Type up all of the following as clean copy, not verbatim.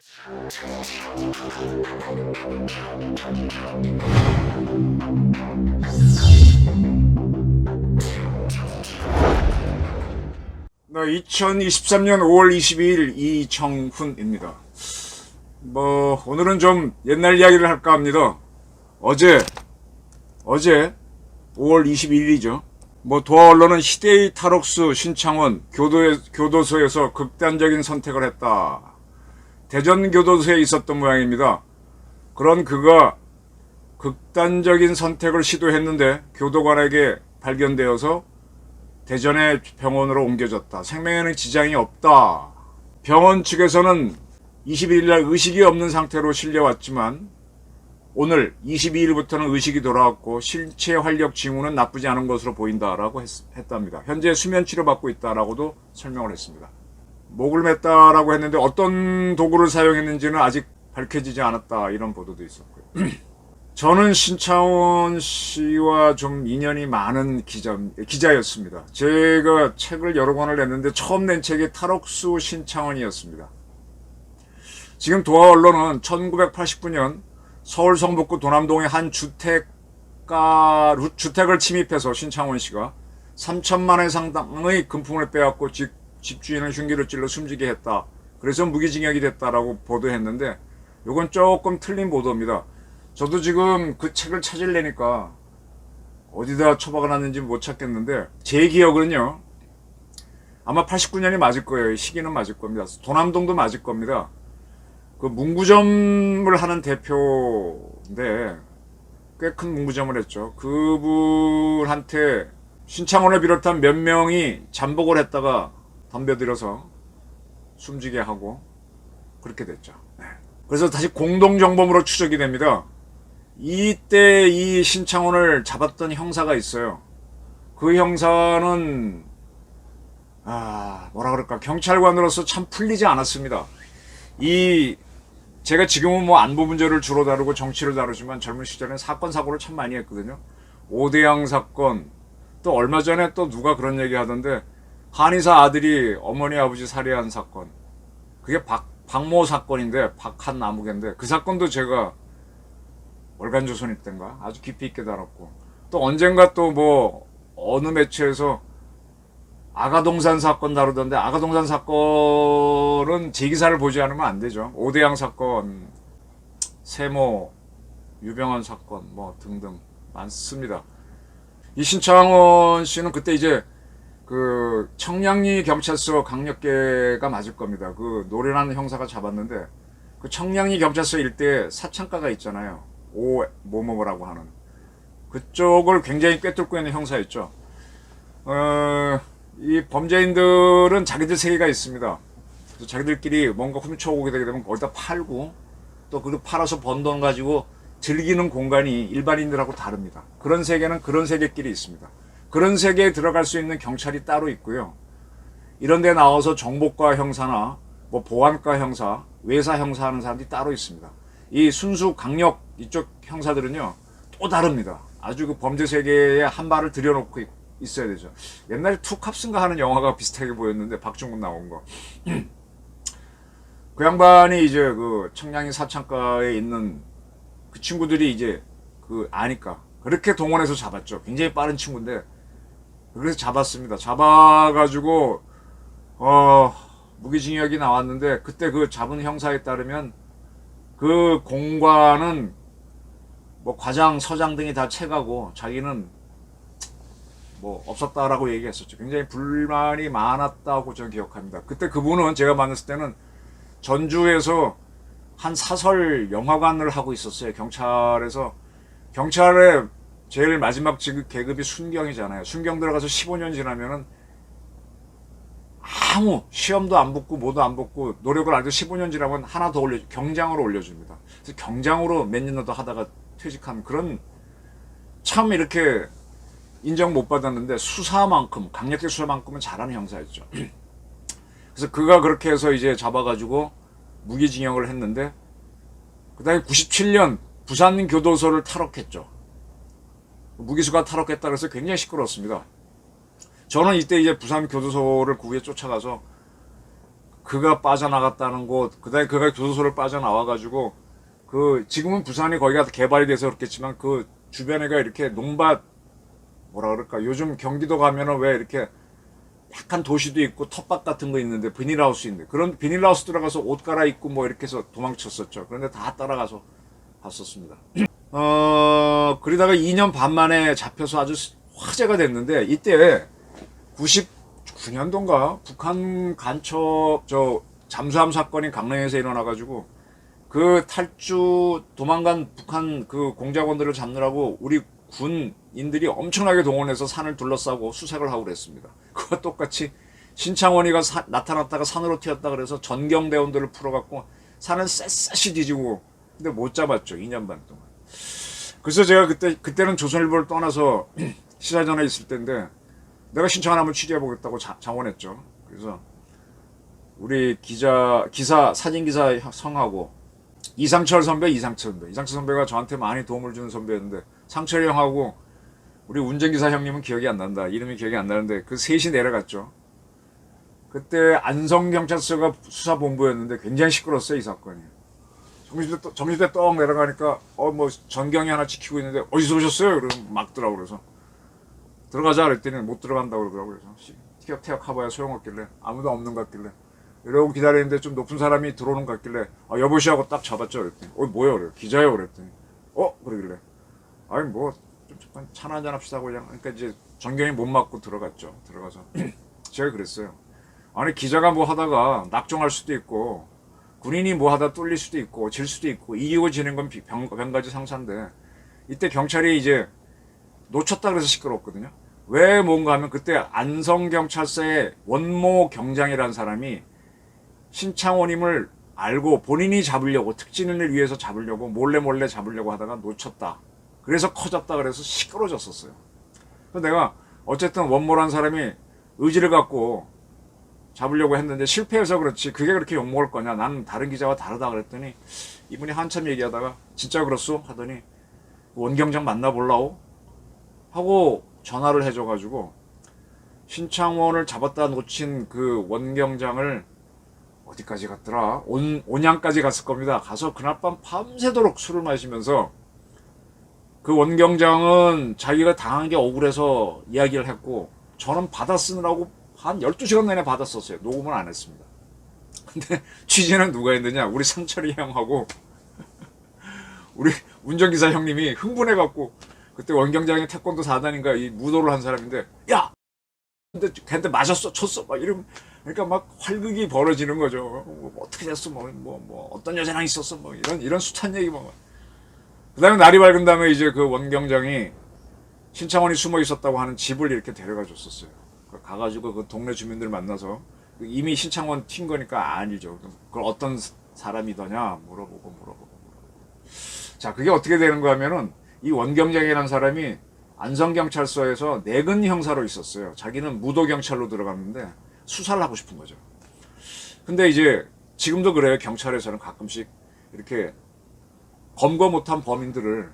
2023년 5월 22일 이청훈입니다. 오늘은 좀 옛날 이야기를 할까 합니다. 어제 5월 22일이죠. 도하 언론은 히데이 타록스 신창원 교도소에서 극단적인 선택을 했다. 대전 교도소에 있었던 모양입니다. 그런 그가 극단적인 선택을 시도했는데 교도관에게 발견되어서 대전의 병원으로 옮겨졌다. 생명에는 지장이 없다. 병원 측에서는 21일날 의식이 없는 상태로 실려왔지만 오늘 22일부터는 의식이 돌아왔고 신체 활력 징후는 나쁘지 않은 것으로 보인다라고 했답니다. 현재 수면 치료받고 있다라고도 설명을 했습니다. 목을 맸다라고 했는데 어떤 도구를 사용했는지는 아직 밝혀지지 않았다, 이런 보도도 있었고요. 저는 신창원 씨와 좀 인연이 많은 기자였습니다. 제가 책을 여러 권을 냈는데 처음 낸 책이 타록스 신창원이었습니다. 지금 도하 언론은 1989년 서울 성북구 도남동의 한 주택을 침입해서 신창원 씨가 3천만 원 상당의 금품을 빼앗고 집주인은 흉기를 찔러 숨지게 했다. 그래서 무기징역이 됐다라고 보도했는데 이건 조금 틀린 보도입니다. 저도 지금 그 책을 찾으려니까 어디다 처박아 놨는지 못 찾겠는데 제 기억은요, 아마 89년이 맞을 거예요. 시기는 맞을 겁니다. 도남동도 맞을 겁니다. 그 문구점을 하는 대표인데 꽤 큰 문구점을 했죠. 그분한테 신창원을 비롯한 몇 명이 잠복을 했다가 덤벼들어서 숨지게 하고 그렇게 됐죠. 그래서 다시 공동정범으로 추적이 됩니다. 이때 이 신창원을 잡았던 형사가 있어요. 그 형사는 경찰관으로서 참 풀리지 않았습니다. 제가 지금은 안보 문제를 주로 다루고 정치를 다루지만 젊은 시절엔 사건 사고를 참 많이 했거든요. 오대양 사건, 또 얼마 전에 또 누가 그런 얘기 하던데 한의사 아들이 어머니 아버지 살해한 사건, 그게 박모 사건인데, 박한 나무개인데 그 사건도 제가 월간조선일 땐가 아주 깊이 있게 다뤘고, 또 언젠가 또 어느 매체에서 아가동산 사건 다루던데, 아가동산 사건은 제 기사를 보지 않으면 안 되죠. 오대양 사건, 세모, 유병헌 사건 등등 많습니다. 이 신창원 씨는 그때 이제 그 청량리 경찰서 강력계가 맞을 겁니다. 그 노련한 형사가 잡았는데 그 청량리 경찰서 일대에 사창가가 있잖아요. 뭐뭐라고 하는 그쪽을 굉장히 꿰뚫고 있는 형사였죠. 이 범죄인들은 자기들 세계가 있습니다. 그래서 자기들끼리 뭔가 훔쳐오게 되게 되면 거기다 팔고, 또 그걸 팔아서 번 돈 가지고 즐기는 공간이 일반인들하고 다릅니다. 그런 세계는 그런 세계끼리 있습니다. 그런 세계에 들어갈 수 있는 경찰이 따로 있고요. 이런 데 나와서 정보과 형사나 보안과 형사, 외사 형사 하는 사람들이 따로 있습니다. 이 순수 강력 이쪽 형사들은요 또 다릅니다. 아주 그 범죄 세계에 한 발을 들여놓고 있어야 되죠. 옛날에 투캅스인가 하는 영화가 비슷하게 보였는데, 박중근 나온 거. 그 양반이 이제 그 청량리 사창가에 있는 그 친구들이 이제 아니까 그렇게 동원해서 잡았죠. 굉장히 빠른 친구인데 그래서 잡았습니다. 잡아가지고 무기징역이 나왔는데, 그때 그 잡은 형사에 따르면 그 공관은 과장, 서장 등이 다 채가고 자기는 없었다라고 얘기했었죠. 굉장히 불만이 많았다고 저는 기억합니다. 그때 그분은 제가 만났을 때는 전주에서 한 사설 영화관을 하고 있었어요. 경찰의 제일 마지막 계급이 순경이잖아요. 순경 들어가서 15년 지나면은 아무 시험도 안 붙고 뭐도 안 붙고 노력을 안 해도 15년 지나면 하나 더 경장으로 올려줍니다. 그래서 경장으로 몇 년 더 하다가 퇴직한 그런, 참 이렇게 인정 못 받았는데 강력계 수사만큼은 잘하는 형사였죠. 그래서 그가 그렇게 해서 이제 잡아가지고 무기징역을 했는데, 그 다음에 97년 부산 교도소를 탈옥했죠. 무기수가 탈옥했다 그래서 굉장히 시끄러웠습니다. 저는 이때 이제 부산 교도소를 구에 쫓아가서 그가 빠져나갔다는 곳, 그다음에 그가 교도소를 빠져나와가지고 그 지금은 부산이 거기가 개발이 돼서 그렇겠지만 그 주변에가 이렇게 농밭 뭐라 그럴까, 요즘 경기도 가면은 왜 이렇게 약간 도시도 있고 텃밭 같은 거 있는데 비닐하우스 있는데 그런 비닐하우스 들어가서 옷 갈아입고 뭐 이렇게 해서 도망쳤었죠. 그런데 다 따라가서 봤었습니다. 그러다가 2년 반 만에 잡혀서 아주 화제가 됐는데 이때 99년도인가 북한 간첩 잠수함 사건이 강릉에서 일어나가지고 그 탈주 도망간 북한 그 공작원들을 잡느라고 우리 군인들이 엄청나게 동원해서 산을 둘러싸고 수색을 하고 그랬습니다. 그와 똑같이 신창원이가 나타났다가 산으로 튀었다 그래서 전경대원들을 풀어갖고 산을 샅샅이 뒤지고 근데 못 잡았죠. 2년 반 동안. 그래서 제가 그때는 조선일보를 떠나서 시사전에 있을 때인데 내가 신청을 한번 취재해보겠다고 장원했죠. 그래서 우리 기사 사진기사 성하고 이상철 선배가 저한테 많이 도움을 주는 선배였는데 상철이 형하고 우리 운전기사 형님은 기억이 안 난다. 이름이 기억이 안 나는데 그 셋이 내려갔죠. 그때 안성경찰서가 수사본부였는데 굉장히 시끄러웠어요. 이 사건이. 정시대 떡 내려가니까 뭐 전경이 하나 지키고 있는데 어디서 오셨어요? 그러면 막더라고. 그래서 들어가자 그랬더니 못 들어간다고 그러더라고요. 그래서 티격 하봐야 소용없길래 아무도 없는 것 같길래 이러고 기다리는데 좀 높은 사람이 들어오는 것 같길래 여보시오 하고 딱 잡았죠. 그랬더니 뭐야? 그래. 기자예요. 그랬더니 그러길래 아니 뭐 좀 잠깐 차나 한잔 합시다 하고 그냥. 그러니까 이제 전경이 못 맞고 들어갔죠. 들어가서 제가 그랬어요. 아니 기자가 뭐 하다가 낙종할 수도 있고 군인이 뭐 하다 뚫릴 수도 있고 질 수도 있고 이기고 지는 건 병가지 상사인데 이때 경찰이 이제 놓쳤다 그래서 시끄러웠거든요. 왜 뭔가 하면 그때 안성경찰서의 원모 경장이라는 사람이 신창원임을 알고 본인이 잡으려고 특진을 위해서 잡으려고 몰래 잡으려고 하다가 놓쳤다. 그래서 커졌다 그래서 시끄러졌었어요. 그래서 내가 어쨌든 원모란 사람이 의지를 갖고 잡으려고 했는데 실패해서 그렇지 그게 그렇게 욕먹을 거냐, 나는 다른 기자와 다르다 그랬더니 이분이 한참 얘기하다가 진짜 그렇소 하더니 원경장 만나볼라오 하고 전화를 해줘가지고 신창원을 잡았다 놓친 그 원경장을 어디까지 갔더라, 온양까지 갔을 겁니다. 가서 그날 밤 밤새도록 술을 마시면서 그 원경장은 자기가 당한 게 억울해서 이야기를 했고 저는 받아 쓰느라고 한 12시간 내내 받았었어요. 녹음은 안 했습니다. 근데 취재는 누가 했느냐, 우리 상철이 형하고 우리 운전기사 형님이 흥분해갖고 그때 원경장이 태권도 4단인가 이 무도를 한 사람인데 야! 근데 걔한테 맞았어 쳤어 막 이러면 그러니까 막 활극이 벌어지는 거죠. 뭐 어떻게 됐어 뭐 어떤 여자랑 있었어 뭐 이런 숱한 얘기 막. 그 다음에 날이 밝은 다음에 이제 그 원경장이 신창원이 숨어 있었다고 하는 집을 이렇게 데려가 줬었어요. 가가지고 그 동네 주민들 만나서 이미 신창원 튄 거니까 아니죠. 그걸 어떤 사람이더냐 물어보고. 자, 그게 어떻게 되는 거 하면은 이 원경장이라는 사람이 안성경찰서에서 내근 형사로 있었어요. 자기는 무도경찰로 들어갔는데 수사를 하고 싶은 거죠. 근데 이제 지금도 그래요. 경찰에서는 가끔씩 이렇게 검거 못한 범인들을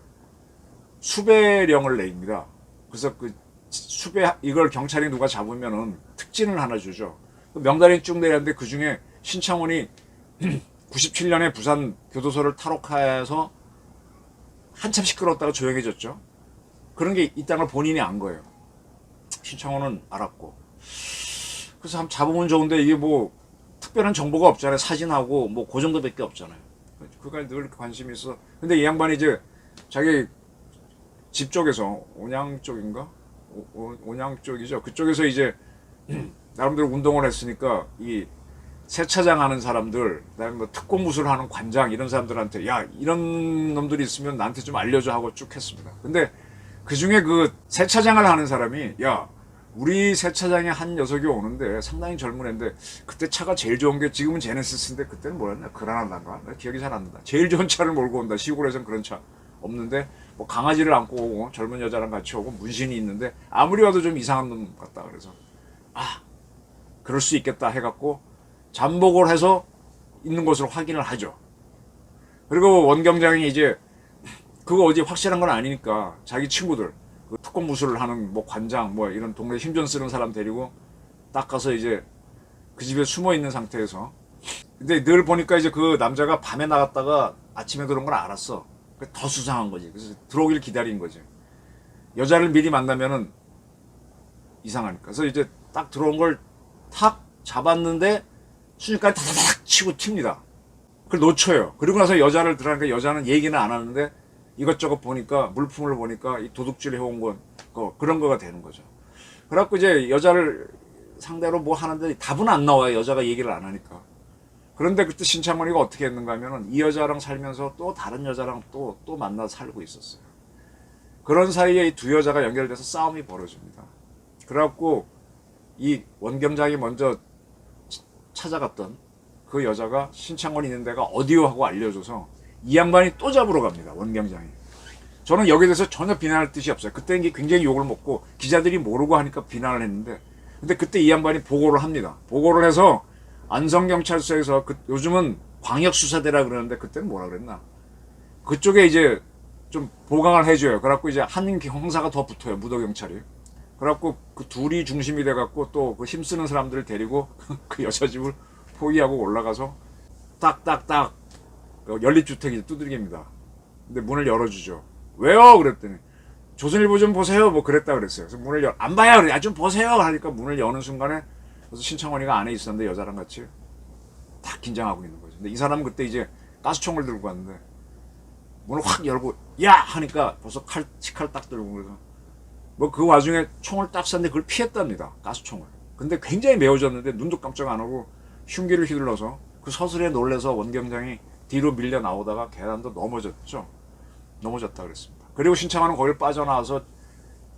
수배령을 내립니다. 그래서 그 이걸 경찰이 누가 잡으면은 특진을 하나 주죠. 명단이 쭉 내렸는데 그 중에 신창원이 97년에 부산 교도소를 탈옥해서 한참 시끄러웠다가 조용해졌죠. 그런 게 있다는 걸 본인이 안 거예요. 신창원은 알았고. 그래서 한번 잡으면 좋은데 이게 뭐 특별한 정보가 없잖아요. 사진하고 뭐 그 정도밖에 없잖아요. 그가 늘 관심이 있어. 근데 이 양반이 이제 자기 집 쪽에서 온양 쪽인가? 온양 쪽이죠. 그쪽에서 이제 나름대로 운동을 했으니까 이 세차장 하는 사람들, 그다음에 뭐 특공무술 하는 관장 이런 사람들한테 야 이런 놈들이 있으면 나한테 좀 알려줘 하고 쭉 했습니다. 근데 그 중에 그 세차장을 하는 사람이 야 우리 세차장에 한 녀석이 오는데 상당히 젊은 애인데 그때 차가 제일 좋은 게 지금은 제네시스인데 그때는 뭐였나 그라나다인가 기억이 잘 안 난다. 제일 좋은 차를 몰고 온다. 시골에선 그런 차 없는데 뭐 강아지를 안고 오고 젊은 여자랑 같이 오고 문신이 있는데 아무리 봐도 좀 이상한 놈 같다. 그래서 그럴 수 있겠다 해갖고 잠복을 해서 있는 것으로 확인을 하죠. 그리고 원경장이 이제 그거 어디 확실한 건 아니니까 자기 친구들 그 특공무술을 하는 뭐 관장 이런 동네 힘 좀 쓰는 사람 데리고 딱 가서 이제 그 집에 숨어 있는 상태에서 근데 늘 보니까 이제 그 남자가 밤에 나갔다가 아침에 들어온 걸 알았어. 더 수상한 거지. 그래서 들어오길 기다린 거지. 여자를 미리 만나면은 이상하니까. 그래서 이제 딱 들어온 걸 탁 잡았는데 순식간에 타다닥 치고 튑니다. 그걸 놓쳐요. 그리고 나서 여자를 들어가니까 여자는 얘기는 안 하는데 이것저것 보니까 물품을 보니까 이 도둑질 해온 건 그런 거가 되는 거죠. 그래갖고 이제 여자를 상대로 뭐 하는데 답은 안 나와요. 여자가 얘기를 안 하니까. 그런데 그때 신창원이가 어떻게 했는가 하면은 이 여자랑 살면서 또 다른 여자랑 또 만나서 살고 있었어요. 그런 사이에 이 두 여자가 연결돼서 싸움이 벌어집니다. 그래갖고 이 원경장이 먼저 찾아갔던 그 여자가 신창원이 있는 데가 어디요 하고 알려줘서 이 양반이 또 잡으러 갑니다. 원경장이. 저는 여기에 대해서 전혀 비난할 뜻이 없어요. 그때 굉장히 욕을 먹고 기자들이 모르고 하니까 비난을 했는데 근데 그때 이 양반이 보고를 합니다. 보고를 해서 안성경찰서에서 요즘은 광역수사대라 그러는데 그때는 뭐라 그랬나? 그쪽에 이제 좀 보강을 해줘요. 그래갖고 이제 한 형사가 더 붙어요. 무도경찰이. 그래갖고 그 둘이 중심이 돼갖고 또 그 힘쓰는 사람들을 데리고 그 여자 집을 포위하고 올라가서 딱딱딱 연립주택이 두들깁니다. 근데 문을 열어주죠. 왜요? 그랬더니 조선일보 좀 보세요. 뭐 그랬다 그랬어요. 그래서 문을 안 봐요. 그래. 좀 보세요. 하니까 문을 여는 순간에 그래서 신창원이가 안에 있었는데 여자랑 같이 딱 긴장하고 있는 거죠. 근데 이 사람은 그때 이제 가스총을 들고 왔는데 문을 확 열고 야 하니까 벌써 치칼 딱 들고 그래서 뭐 그 와중에 총을 딱 쐈는데 그걸 피했답니다. 가스총을. 근데 굉장히 매워졌는데 눈도 깜짝 안 하고 흉기를 휘둘러서 그 서슬에 놀래서 원경장이 뒤로 밀려 나오다가 계단도 넘어졌죠. 넘어졌다 그랬습니다. 그리고 신창원은 거기를 빠져나와서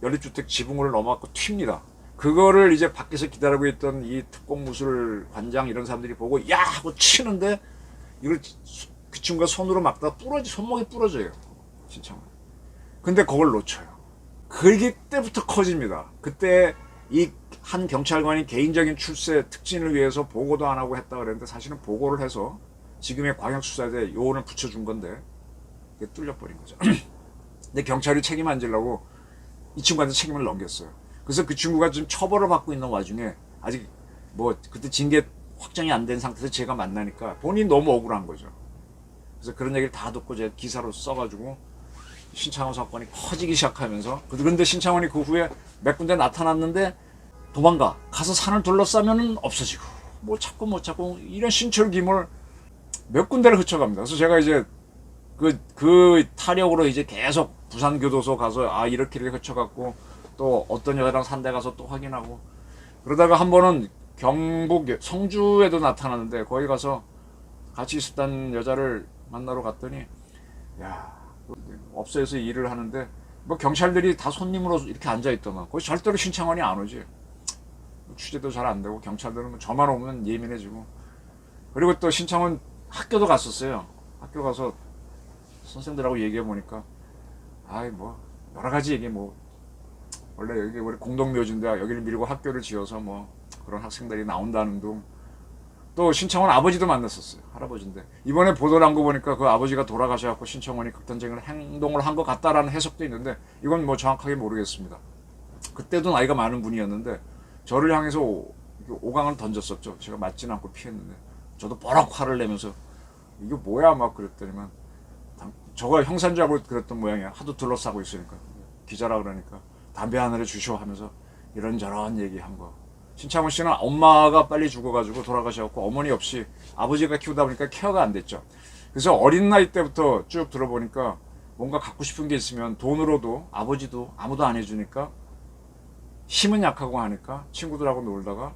연립주택 지붕을 넘어갔고 튑니다. 그거를 이제 밖에서 기다리고 있던 이 특공무술 관장 이런 사람들이 보고 야 하고 치는데 이걸 그 친구가 손으로 막다가 손목이 부러져요. 신창원. 근데 그걸 놓쳐요. 그게 때부터 커집니다. 그때 이 한 경찰관이 개인적인 출세 특진을 위해서 보고도 안 하고 했다 그랬는데 사실은 보고를 해서 지금의 광역수사대 요원을 붙여준 건데 그게 뚫려버린 거죠. 근데 경찰이 책임 안 지려고 이 친구한테 책임을 넘겼어요. 그래서 그 친구가 지금 처벌을 받고 있는 와중에 아직 뭐 그때 징계 확정이 안 된 상태에서 제가 만나니까 본인이 너무 억울한 거죠. 그래서 그런 얘기를 다 듣고 제가 기사로 써가지고 신창원 사건이 커지기 시작하면서 그런데 신창원이 그 후에 몇 군데 나타났는데 가서 산을 둘러싸면은 없어지고 못 찾고 이런 신철기물 몇 군데를 흩쳐갑니다. 그래서 제가 이제 그 타력으로 이제 계속 부산교도소 가서 이렇게 흩쳐갖고 또 어떤 여자랑 산대 가서 또 확인하고 그러다가 한 번은 경북 성주에도 나타났는데 거기 가서 같이 있었던 여자를 만나러 갔더니 야 업소에서 일을 하는데 뭐 경찰들이 다 손님으로 이렇게 앉아있더만 거기 절대로 신창원이 안 오지. 취재도 잘 안 되고 경찰들은 뭐 저만 오면 예민해지고 그리고 또 신창원 학교도 갔었어요. 학교 가서 선생들하고 얘기해 보니까 뭐 여러 가지 얘기 뭐 원래 여기 우리 공동묘지인데 여기를 밀고 학교를 지어서 뭐 그런 학생들이 나온다는 둥. 또 신창원 아버지도 만났었어요. 할아버지인데 이번에 보도 난 거 보니까 그 아버지가 돌아가셔갖고 신창원이 극단적인 행동을 한 것 같다라는 해석도 있는데 이건 뭐 정확하게 모르겠습니다. 그때도 나이가 많은 분이었는데 저를 향해서 오강을 던졌었죠. 제가 맞지는 않고 피했는데 저도 버럭 화를 내면서 이게 뭐야 막 그랬더니만 저가 형사인 줄 알고 그랬던 모양이야. 하도 둘러싸고 있으니까 기자라 그러니까 담배 하나를 주시오 하면서 이런저런 얘기한 거. 신창원 씨는 엄마가 빨리 죽어가지고 돌아가셔갖고 어머니 없이 아버지가 키우다 보니까 케어가 안 됐죠. 그래서 어린 나이 때부터 쭉 들어보니까 뭔가 갖고 싶은 게 있으면 돈으로도 아버지도 아무도 안 해주니까 힘은 약하고 하니까 친구들하고 놀다가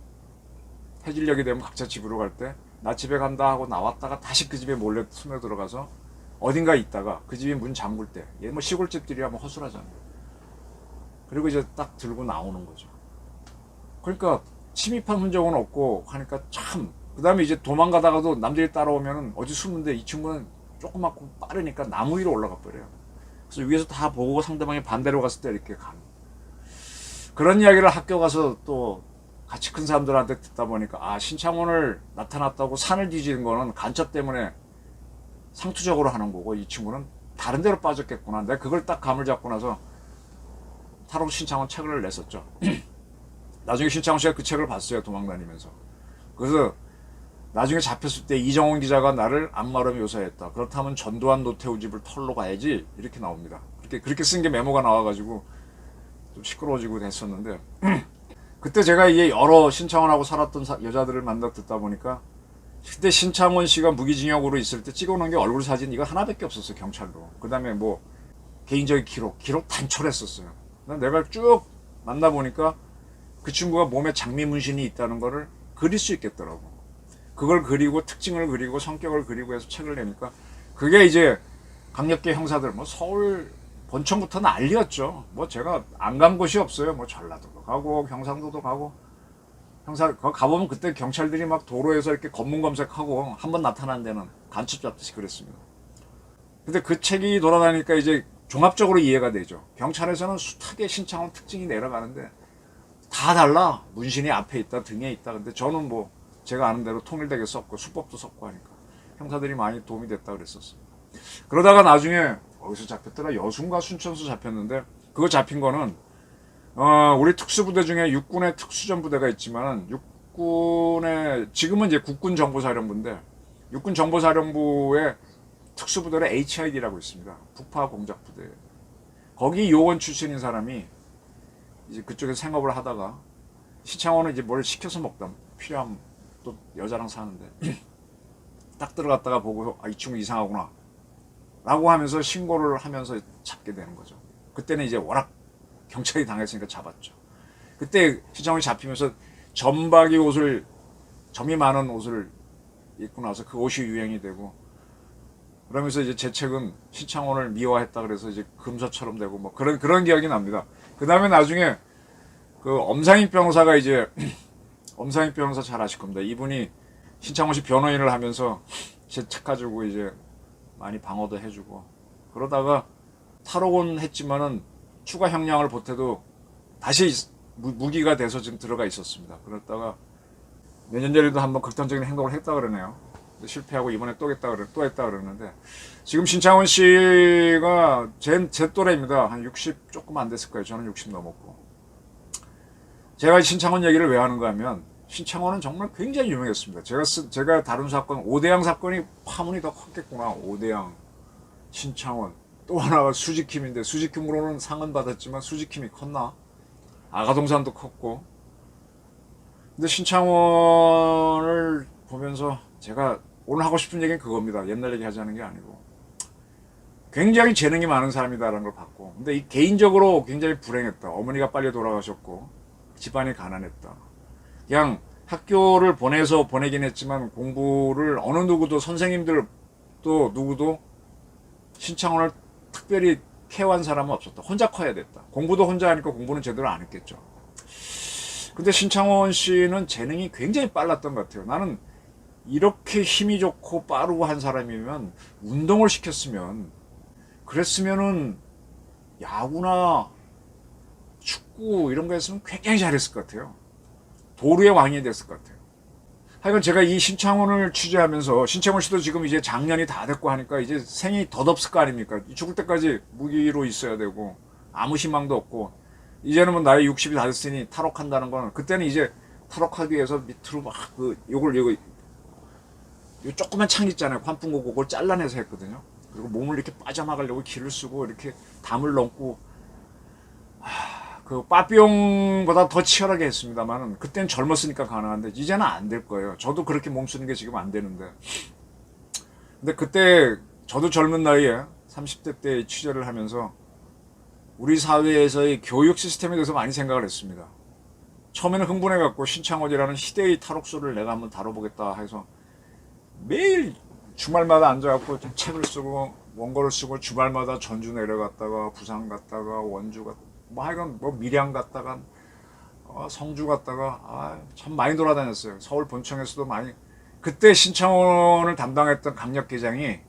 해질녘이 되면 각자 집으로 갈 때 나 집에 간다 하고 나왔다가 다시 그 집에 몰래 숨어 들어가서 어딘가 있다가 그 집이 문 잠글 때 얘 뭐 시골집들이야 뭐 허술하잖아요. 그리고 이제 딱 들고 나오는 거죠. 그러니까 침입한 흔적은 없고 하니까 참 그 다음에 이제 도망가다가도 남들이 따라오면 어디 숨는데 이 친구는 조그맣고 빠르니까 나무 위로 올라가 버려요. 그래서 위에서 다 보고 상대방이 반대로 갔을 때 이렇게 가는 그런 이야기를 학교 가서 또 같이 큰 사람들한테 듣다 보니까 신창원을 나타났다고 산을 뒤지는 거는 간첩 때문에 상투적으로 하는 거고 이 친구는 다른 데로 빠졌겠구나. 내가 그걸 딱 감을 잡고 나서 탈옥 신창원 책을 냈었죠. 나중에 신창원 씨가 그 책을 봤어요. 도망다니면서. 그래서 나중에 잡혔을 때 이정훈 기자가 나를 안마로 묘사했다. 그렇다면 전두환 노태우 집을 털러 가야지. 이렇게 나옵니다. 그렇게 쓴 게 메모가 나와가지고 좀 시끄러워지고 했었는데 그때 제가 이게 여러 신창원하고 살았던 여자들을 만나 듣다 보니까 그때 신창원 씨가 무기징역으로 있을 때 찍어놓은 게 얼굴 사진 이거 하나밖에 없었어요. 경찰로. 그 다음에 뭐 개인적인 기록 단촐했었어요. 내가 쭉 만나보니까 그 친구가 몸에 장미 문신이 있다는 거를 그릴 수 있겠더라고. 그걸 그리고 특징을 그리고 성격을 그리고 해서 책을 내니까 그게 이제 강력계 형사들 뭐 서울 본청부터 난리였죠. 뭐 제가 안 간 곳이 없어요. 뭐 전라도도 가고 경상도도 가고 형사 가보면 그때 경찰들이 막 도로에서 이렇게 검문 검색하고 한번 나타난 데는 간첩 잡듯이 그랬습니다. 근데 그 책이 돌아다니까 이제 종합적으로 이해가 되죠. 경찰에서는 숱하게 신창원 특징이 내려가는데 다 달라. 문신이 앞에 있다 등에 있다. 근데 저는 뭐 제가 아는 대로 통일되게 썼고 수법도 썼고 하니까 형사들이 많이 도움이 됐다 그랬었어요. 그러다가 나중에 어디서 잡혔더라? 여순과 순천수 잡혔는데 그거 잡힌 거는 우리 특수부대 중에 육군의 특수전부대가 있지만 육군의 지금은 이제 국군정보사령부인데 육군정보사령부의 특수부대를 HID라고 있습니다. 북파공작부대. 거기 요원 출신인 사람이 이제 그쪽에서 생업을 하다가 시창원은 이제 뭘 시켜서 먹다 필요하면 또 여자랑 사는데 딱 들어갔다가 보고 이 친구 이상하구나 라고 하면서 신고를 하면서 잡게 되는 거죠. 그때는 이제 워낙 경찰이 당했으니까 잡았죠. 그때 시창원이 잡히면서 점박이 옷을 점이 많은 옷을 입고 나서 그 옷이 유행이 되고 그러면서 이제 제 책은 시창원을 미화했다 그래서 이제 금서처럼 되고 뭐 그런 기억이 납니다. 그 다음에 나중에 그 엄상익 변호사가 이제 엄상익 변호사 잘 아실 겁니다. 이분이 신창원 씨 변호인을 하면서 제 책 가지고 이제 많이 방어도 해주고 그러다가 탈옥은 했지만은 추가 형량을 보태도 다시 무기가 돼서 지금 들어가 있었습니다. 그러다가 몇 년 전에도 한번 극단적인 행동을 했다 그러네요. 실패하고 이번에 또 했다 그러는데 지금 신창원 씨가 제 또래입니다. 한 60 조금 안 됐을 거예요. 저는 60 넘었고 제가 신창원 얘기를 왜 하는가 하면 신창원은 정말 굉장히 유명했습니다. 제가 다룬 사건 오대양 사건이 파문이 더 컸겠구나. 오대양 신창원 또 하나가 수지킴인데 수지킴으로는 상은 받았지만 수지킴이 컸나? 아가동산도 컸고 근데 신창원을 보면서 제가 오늘 하고 싶은 얘기는 그겁니다. 옛날 얘기 하자는 게 아니고 굉장히 재능이 많은 사람이다라는 걸 봤고 근데 이 개인적으로 굉장히 불행했다. 어머니가 빨리 돌아가셨고 집안이 가난했다. 그냥 학교를 보내긴 했지만 공부를 어느 누구도 선생님들 또 누구도 신창원을 특별히 케어한 사람은 없었다. 혼자 커야 됐다. 공부도 혼자 하니까 공부는 제대로 안 했겠죠. 근데 신창원 씨는 재능이 굉장히 빨랐던 것 같아요. 나는 이렇게 힘이 좋고 빠르고 한 사람이면 운동을 시켰으면 그랬으면은 야구나 축구 이런 거 했으면 굉장히 잘했을 것 같아요. 도루의 왕이 됐을 것 같아요. 하여간 제가 이 신창원을 취재하면서 신창원 씨도 지금 이제 작년이 다 됐고 하니까 이제 생이 덧없을 거 아닙니까? 죽을 때까지 무기로 있어야 되고 아무 희망도 없고 이제는 뭐 나이 60이 다 됐으니 탈옥한다는 거는 그때는 이제 탈옥하기 위해서 밑으로 막 요거 조그만 창 있잖아요. 환풍구 그걸 잘라내서 했거든요. 그리고 몸을 이렇게 빠져나가려고 기를 쓰고 이렇게 담을 넘고 그 빠삐용보다 더 치열하게 했습니다만은 그때는 젊었으니까 가능한데 이제는 안 될 거예요. 저도 그렇게 몸 쓰는 게 지금 안 되는데 근데 그때 저도 젊은 나이에 30대 때 취재를 하면서 우리 사회에서의 교육 시스템에 대해서 많이 생각을 했습니다. 처음에는 흥분해갖고 신창원이라는 희대의 탈옥수를 내가 한번 다뤄보겠다 해서 매일 주말마다 앉아갖고 책을 쓰고 원고를 쓰고 주말마다 전주 내려갔다가 부산 갔다가 원주 갔다가 뭐 하여간 뭐 밀양 갔다가 성주 갔다가 참 많이 돌아다녔어요. 서울 본청에서도 많이. 그때 신창원을 담당했던 강력계장이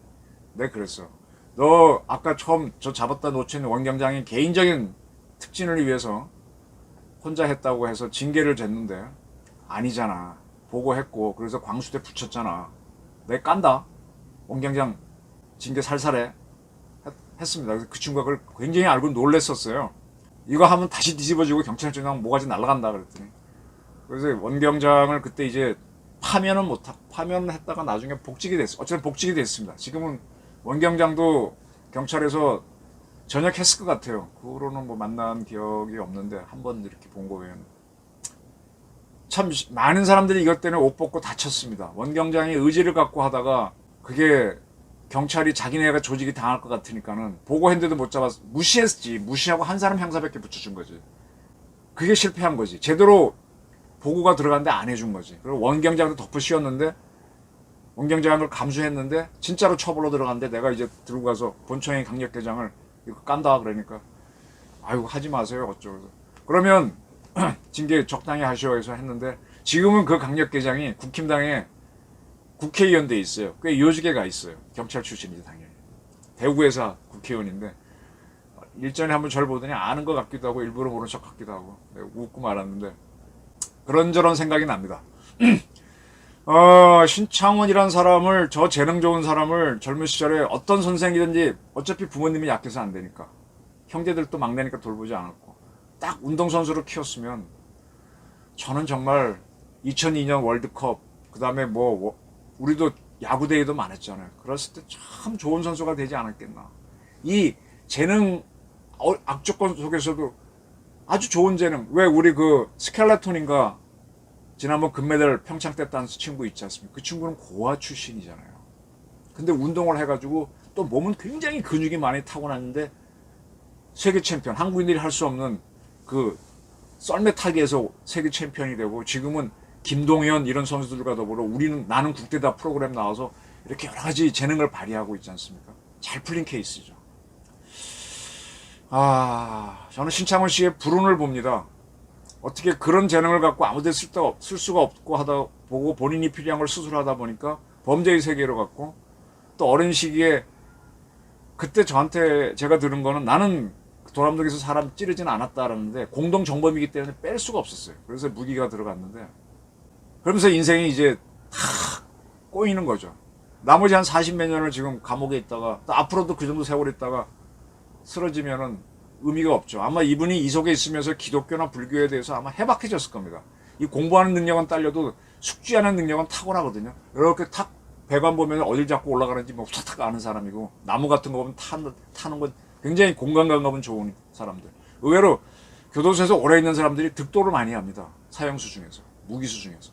내가 그랬어. 너 아까 처음 저 잡았다 놓친 원경장이 개인적인 특진을 위해서 혼자 했다고 해서 징계를 jes는데 아니잖아. 보고했고 그래서 광수대 붙였잖아. 내가 깐다. 원경장 징계 살살해. 했습니다. 그래서 그 친구가 그걸 굉장히 알고 놀랬었어요. 이거 하면 다시 뒤집어지고 경찰청장 모가지 날아간다 그랬더니 그래서 원경장을 그때 이제 파면을 했다가 나중에 복직이 됐어. 어쨌든 복직이 됐습니다. 지금은 원경장도 경찰에서 전역했을 것 같아요. 그 후로는 뭐 만난 기억이 없는데 한 번 이렇게 본 거 외에는. 참 많은 사람들이 이것 때문에 옷 벗고 다쳤습니다. 원경장이 의지를 갖고 하다가 그게 경찰이 자기네가 조직이 당할 것 같으니까는 보고했는데도 못 잡아서 무시했지. 무시하고 한 사람 형사밖에 붙여준 거지. 그게 실패한 거지. 제대로 보고가 들어갔는데 안 해준 거지. 그리고 원경장도 덮어 씌웠는데 원경장은 걸 감수했는데 진짜로 처벌로 들어갔는데 내가 이제 들고 가서 본청의 강력대장을 이거 깐다 그러니까 아이고 하지 마세요 어쩌고. 그러면 징계 적당히 하시오 해서 했는데 지금은 그 강력대장이 국힘당에 국회의원 돼 있어요. 꽤 요직에가 있어요. 경찰 출신이지 당연히. 대구에서 국회의원인데 일전에 한번 절 보더니 아는 것 같기도 하고 일부러 모른 척 같기도 하고 웃고 말았는데 그런저런 생각이 납니다. 신창원이란 사람을 저 재능 좋은 사람을 젊은 시절에 어떤 선생이든지 어차피 부모님이 약해서 안 되니까 형제들도 막내니까 돌보지 않았고 딱 운동선수로 키웠으면 저는 정말 2002년 월드컵 그 다음에 뭐 우리도 야구대회도 많았잖아요. 그랬을 때 참 좋은 선수가 되지 않았겠나. 이 재능 악조건 속에서도 아주 좋은 재능. 왜 우리 그 스켈레톤인가 지난번 금메달 평창 때 딴 친구 있지 않습니까? 그 친구는 고아 출신이잖아요. 근데 운동을 해가지고 또 몸은 굉장히 근육이 많이 타고났는데 세계 챔피언, 한국인들이 할 수 없는 그 썰매 타기에서 세계 챔피언이 되고 지금은 김동현 이런 선수들과 더불어 나는 국대다 프로그램 나와서 이렇게 여러 가지 재능을 발휘하고 있지 않습니까? 잘 풀린 케이스죠. 저는 신창원 씨의 불운을 봅니다. 어떻게 그런 재능을 갖고 아무 데 쓸 수가 없고 하다 보고 본인이 필요한 걸 스스로 하다 보니까 범죄의 세계로 갔고 또 어린 시기에 그때 저한테 제가 들은 거는 나는 도남동에서 사람 찌르진 않았다라는데 공동정범이기 때문에 뺄 수가 없었어요. 그래서 무기가 들어갔는데 그러면서 인생이 이제 다 꼬이는 거죠. 나머지 한 40몇 년을 지금 감옥에 있다가 또 앞으로도 그 정도 세월 있다가 쓰러지면은 의미가 없죠. 아마 이분이 이 속에 있으면서 기독교나 불교에 대해서 아마 해박해졌을 겁니다. 이 공부하는 능력은 딸려도 숙지하는 능력은 타고나거든요. 이렇게 탁 배관 보면 어딜 잡고 올라가는지 뭐 탁탁 아는 사람이고 나무 같은 거 보면 타는 건 굉장히 공간 감각은 좋은 사람들. 의외로 교도소에서 오래 있는 사람들이 득도를 많이 합니다. 사형수 중에서 무기수 중에서.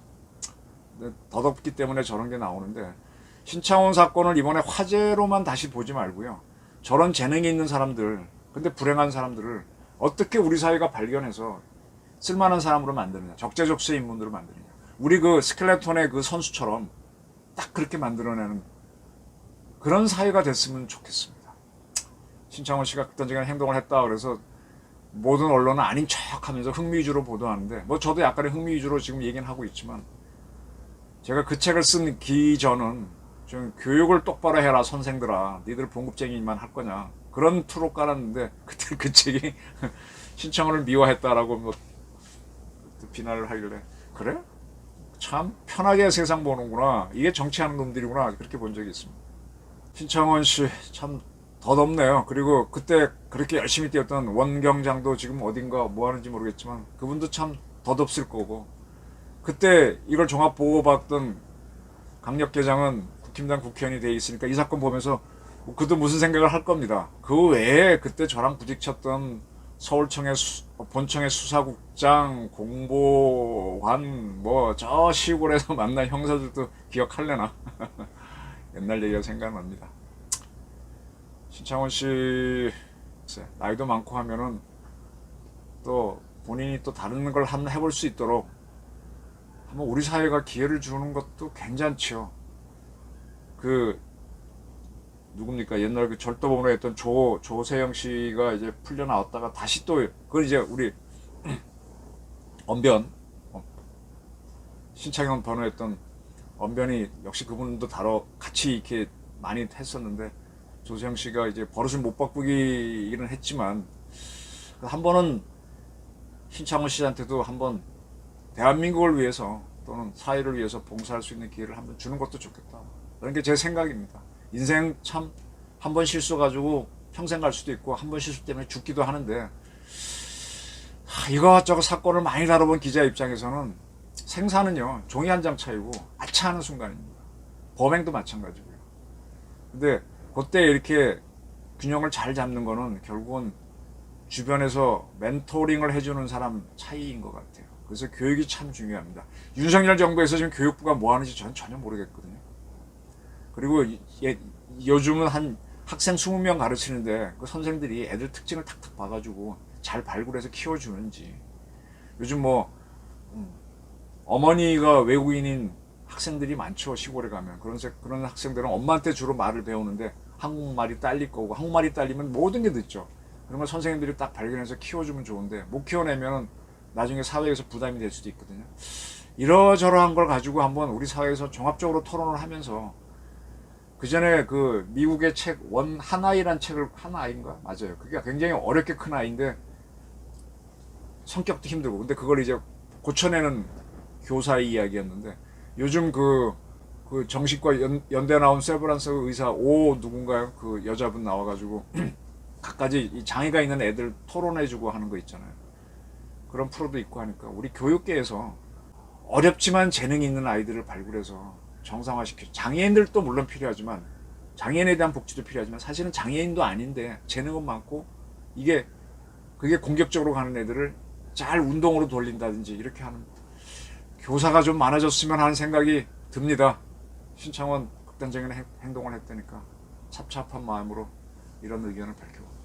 더덥기 때문에 저런 게 나오는데 신창원 사건을 이번에 화제로만 다시 보지 말고요. 저런 재능이 있는 사람들 근데 불행한 사람들을 어떻게 우리 사회가 발견해서 쓸만한 사람으로 만드느냐. 적재적소의 인물으로 만드느냐. 우리 그 스켈레톤의 그 선수처럼 딱 그렇게 만들어내는 그런 사회가 됐으면 좋겠습니다. 신창원 씨가 극단적인 행동을 했다 그래서 모든 언론은 아닌 척 하면서 흥미 위주로 보도하는데 뭐 저도 약간의 흥미 위주로 지금 얘기는 하고 있지만 제가 그 책을 쓴 기전은 좀 교육을 똑바로 해라 선생들아. 니들 봉급쟁이만 할 거냐. 그런 투로 깔았는데 그때 그 책이 신창원을 미워했다라고 뭐 비난을 하길래 그래? 참 편하게 세상 보는구나. 이게 정치하는 놈들이구나. 그렇게 본 적이 있습니다. 신창원 씨 참 덧없네요. 그리고 그때 그렇게 열심히 뛰었던 원경장도 지금 어딘가 뭐 하는지 모르겠지만 그분도 참 덧없을 거고 그때 이걸 종합 보고받던 강력계장은 국힘당 국회의원이 돼 있으니까 이 사건 보면서 그도 무슨 생각을 할 겁니다. 그 외에 그때 저랑 부딪혔던 서울청의 본청의 수사국장, 공보관 뭐 저 시골에서 만난 형사들도 기억할래나. 옛날 얘기가 생각납니다. 신창원 씨 나이도 많고 하면은 또 본인이 또 다른 걸 한번 해볼 수 있도록 한번 우리 사회가 기회를 주는 것도 괜찮지요. 그 누굽니까 옛날 그 절도범으로 했던 조세영 씨가 이제 풀려 나왔다가 다시 또 그건 이제 우리 언변 신창원 번호했던 언변이 역시 그분도 같이 이렇게 많이 했었는데 조세영 씨가 이제 버릇을 못 바꾸기는 했지만 한 번은 신창원 씨한테도 한번 대한민국을 위해서 또는 사회를 위해서 봉사할 수 있는 기회를 한번 주는 것도 좋겠다. 그런 게 제 생각입니다. 인생 참 한 번 실수 가지고 평생 갈 수도 있고 한 번 실수 때문에 죽기도 하는데 이거저거 사건을 많이 다뤄본 기자 입장에서는 생사는요 종이 한 장 차이고 아주 합차하는 순간입니다. 범행도 마찬가지고요. 근데 그때 이렇게 균형을 잘 잡는 거는 결국은 주변에서 멘토링을 해주는 사람 차이인 것 같아요. 그래서 교육이 참 중요합니다. 윤석열 정부에서 지금 교육부가 뭐 하는지 저는 전혀 모르겠거든요. 그리고 요즘은 한 학생 20명 가르치는데 그 선생들이 애들 특징을 탁탁 봐가지고 잘 발굴해서 키워주는지, 요즘 뭐 어머니가 외국인인 학생들이 많죠. 시골에 가면 그런 학생들은 엄마한테 주로 말을 배우는데 한국말이 딸릴 거고, 한국말이 딸리면 모든 게 늦죠. 그런 걸 선생님들이 딱 발견해서 키워주면 좋은데, 못 키워내면 나중에 사회에서 부담이 될 수도 있거든요. 이러저러한 걸 가지고 한번 우리 사회에서 종합적으로 토론을 하면서, 그 전에 그 미국의 책 하나이란 책을, 하나이인가 맞아요. 그게 굉장히 어렵게 큰 아이인데 성격도 힘들고, 근데 그걸 이제 고쳐내는 교사의 이야기였는데, 요즘 그 정신과 연대 나온 세브란스 의사 누군가요? 그 여자분 나와가지고 갖가지 장애가 있는 애들 토론해주고 하는 거 있잖아요. 그런 프로도 있고 하니까 우리 교육계에서 어렵지만 재능이 있는 아이들을 발굴해서 정상화시켜, 장애인들도 물론 필요하지만, 장애인에 대한 복지도 필요하지만, 사실은 장애인도 아닌데 재능은 많고 그게 공격적으로 가는 애들을 잘 운동으로 돌린다든지 이렇게 하는 교사가 좀 많아졌으면 하는 생각이 듭니다. 신창원 극단적인 행동을 했다니까 찹찹한 마음으로 이런 의견을 밝혀봅니다.